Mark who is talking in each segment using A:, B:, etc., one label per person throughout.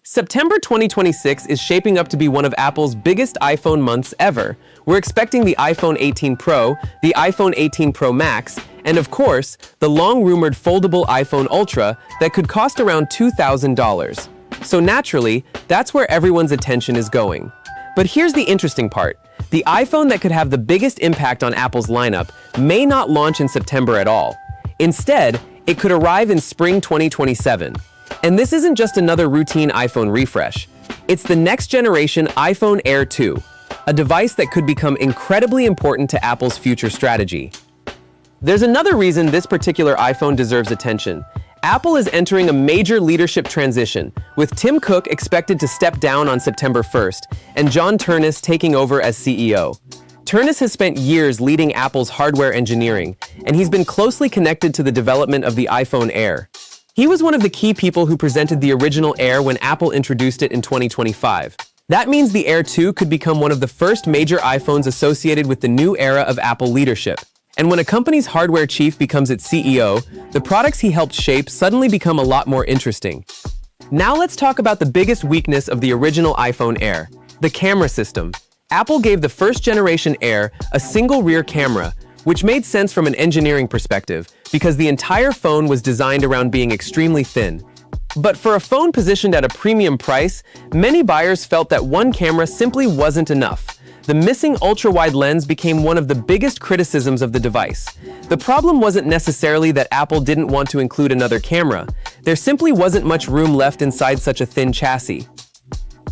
A: September 2026 is shaping up to be one of Apple's biggest iPhone months ever. We're expecting the iPhone 18 Pro, the iPhone 18 Pro Max, and of course, the long-rumored foldable iPhone Ultra that could cost around $2,000. So naturally, that's where everyone's attention is going. But here's the interesting part. The iPhone that could have the biggest impact on Apple's lineup may not launch in September at all. Instead, it could arrive in spring 2027. And this isn't just another routine iPhone refresh. It's the next generation iPhone Air 2, a device that could become incredibly important to Apple's future strategy. There's another reason this particular iPhone deserves attention. Apple is entering a major leadership transition, with Tim Cook expected to step down on September 1st and John Thinnest taking over as CEO. Thinnest has spent years leading Apple's hardware engineering, and he's been closely connected to the development of the iPhone Air. He was one of the key people who presented the original Air when Apple introduced it in 2025. That means the Air 2 could become one of the first major iPhones associated with the new era of Apple leadership. And when a company's hardware chief becomes its CEO, the products he helped shape suddenly become a lot more interesting. Now let's talk about the biggest weakness of the original iPhone Air, the camera system. Apple gave the first generation Air a single rear camera, which made sense from an engineering perspective, because the entire phone was designed around being extremely thin. But for a phone positioned at a premium price, many buyers felt that one camera simply wasn't enough. The missing ultra-wide lens became one of the biggest criticisms of the device. The problem wasn't necessarily that Apple didn't want to include another camera. There simply wasn't much room left inside such a thin chassis.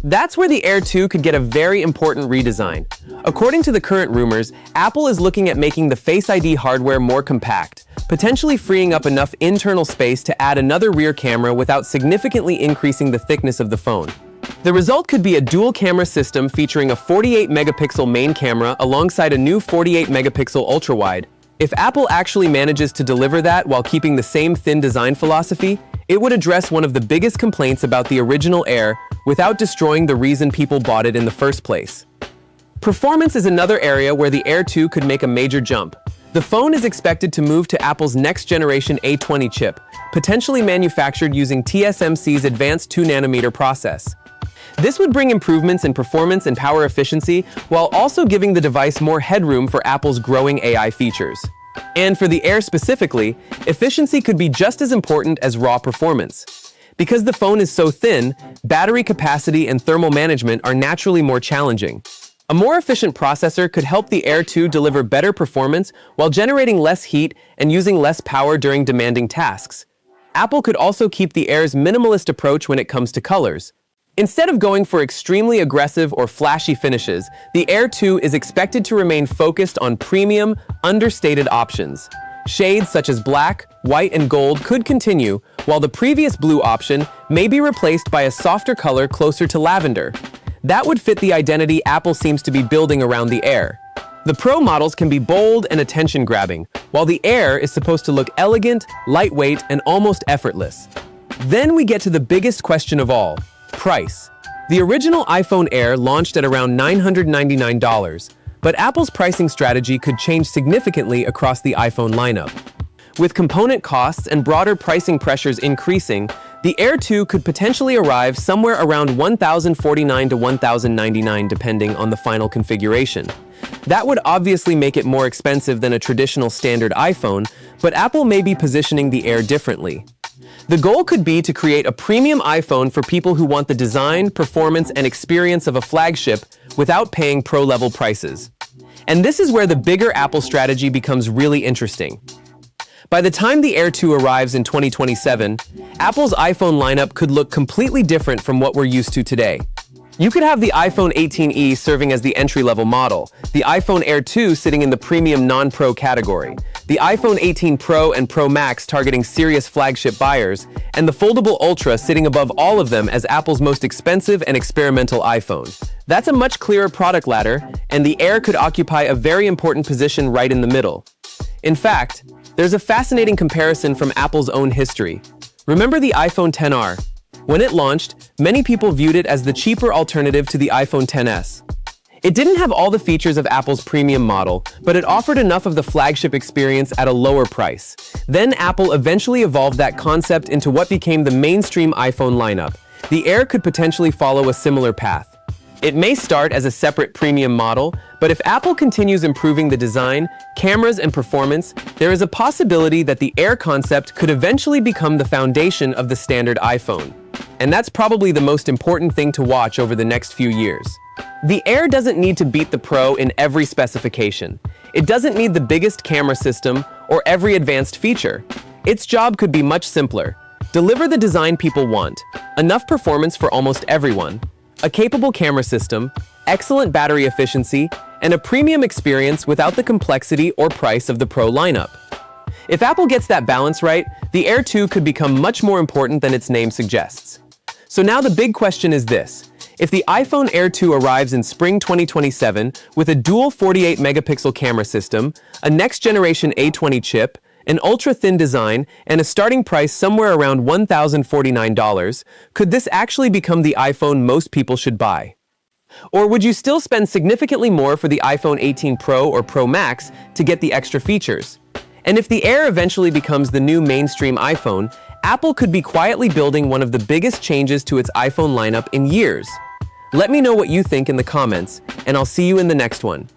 A: That's where the Air 2 could get a very important redesign. According to the current rumors, Apple is looking at making the Face ID hardware more compact, potentially freeing up enough internal space to add another rear camera without significantly increasing the thickness of the phone. The result could be a dual-camera system featuring a 48-megapixel main camera alongside a new 48-megapixel ultra-wide. If Apple actually manages to deliver that while keeping the same thin design philosophy, it would address one of the biggest complaints about the original Air without destroying the reason people bought it in the first place. Performance is another area where the Air 2 could make a major jump. The phone is expected to move to Apple's next-generation A20 chip, potentially manufactured using TSMC's advanced 2nm process. This would bring improvements in performance and power efficiency while also giving the device more headroom for Apple's growing AI features. And for the Air specifically, efficiency could be just as important as raw performance. Because the phone is so thin, battery capacity and thermal management are naturally more challenging. A more efficient processor could help the Air 2 deliver better performance while generating less heat and using less power during demanding tasks. Apple could also keep the Air's minimalist approach when it comes to colors. Instead of going for extremely aggressive or flashy finishes, the Air 2 is expected to remain focused on premium, understated options. Shades such as black, white, and gold could continue, while the previous blue option may be replaced by a softer color closer to lavender. That would fit the identity Apple seems to be building around the Air. The Pro models can be bold and attention-grabbing, while the Air is supposed to look elegant, lightweight, and almost effortless. Then we get to the biggest question of all: price. The original iPhone Air launched at around $999, but Apple's pricing strategy could change significantly across the iPhone lineup. With component costs and broader pricing pressures increasing, the Air 2 could potentially arrive somewhere around $1,049 to $1,099 depending on the final configuration. That would obviously make it more expensive than a traditional standard iPhone, but Apple may be positioning the Air differently. The goal could be to create a premium iPhone for people who want the design, performance, and experience of a flagship without paying pro-level prices. And this is where the bigger Apple strategy becomes really interesting. By the time the Air 2 arrives in 2027, Apple's iPhone lineup could look completely different from what we're used to today. You could have the iPhone 18e serving as the entry-level model, the iPhone Air 2 sitting in the premium non-Pro category, the iPhone 18 Pro and Pro Max targeting serious flagship buyers, and the foldable Ultra sitting above all of them as Apple's most expensive and experimental iPhone. That's a much clearer product ladder, and the Air could occupy a very important position right in the middle. In fact, there's a fascinating comparison from Apple's own history. Remember the iPhone XR? When it launched, many people viewed it as the cheaper alternative to the iPhone XS. It didn't have all the features of Apple's premium model, but it offered enough of the flagship experience at a lower price. Then Apple eventually evolved that concept into what became the mainstream iPhone lineup. The Air could potentially follow a similar path. It may start as a separate premium model, but if Apple continues improving the design, cameras, and performance, there is a possibility that the Air concept could eventually become the foundation of the standard iPhone. And that's probably the most important thing to watch over the next few years. The Air doesn't need to beat the Pro in every specification. It doesn't need the biggest camera system or every advanced feature. Its job could be much simpler. Deliver the design people want, enough performance for almost everyone, a capable camera system, excellent battery efficiency, and a premium experience without the complexity or price of the Pro lineup. If Apple gets that balance right, the Air 2 could become much more important than its name suggests. So now the big question is this. If the iPhone Air 2 arrives in spring 2027 with a dual 48-megapixel camera system, a next-generation A20 chip, an ultra-thin design, and a starting price somewhere around $1,049, could this actually become the iPhone most people should buy? Or would you still spend significantly more for the iPhone 18 Pro or Pro Max to get the extra features? And if the Air eventually becomes the new mainstream iPhone, Apple could be quietly building one of the biggest changes to its iPhone lineup in years. Let me know what you think in the comments, and I'll see you in the next one.